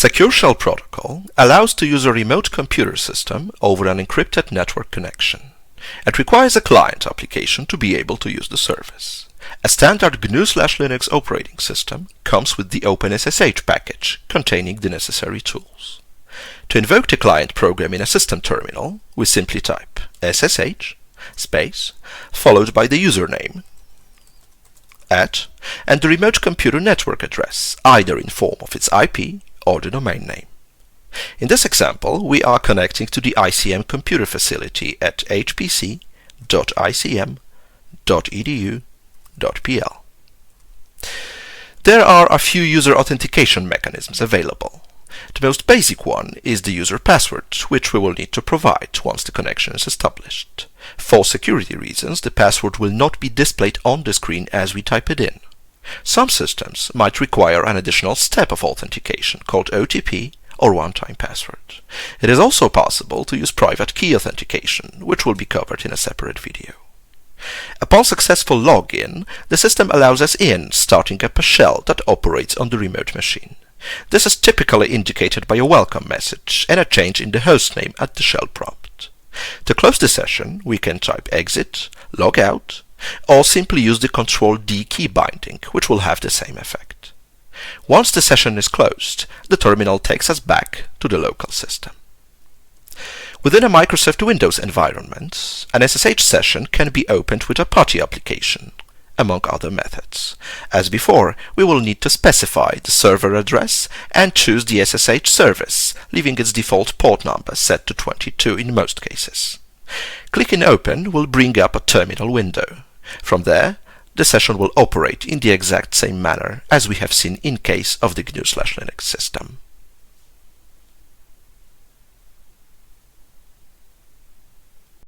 Secure Shell Protocol allows to use a remote computer system over an encrypted network connection. It requires a client application to be able to use the service. A standard GNU/Linux operating system comes with the OpenSSH package containing the necessary tools. To invoke the client program in a system terminal, we simply type SSH space followed by the username and the remote computer network address, either in form of its IP or the domain name. In this example, we are connecting to the ICM computer facility at hpc.icm.edu.pl. There are a few user authentication mechanisms available. The most basic one is the user password, which we will need to provide once the connection is established. For security reasons, the password will not be displayed on the screen as we type it in. Some systems might require an additional step of authentication called OTP or one-time password. It is also possible to use private key authentication, which will be covered in a separate video. Upon successful login, the system allows us in, starting up a shell that operates on the remote machine. This is typically indicated by a welcome message and a change in the hostname at the shell prompt. To close the session, we can type exit, log out, or simply use the Ctrl-D key binding, which will have the same effect. Once the session is closed, the terminal takes us back to the local system. Within a Microsoft Windows environment, an SSH session can be opened with a PuTTY application, among other methods. As before, we will need to specify the server address and choose the SSH service, leaving its default port number set to 22 in most cases. Clicking Open will bring up a terminal window. From there, the session will operate in the exact same manner as we have seen in case of the GNU/Linux system.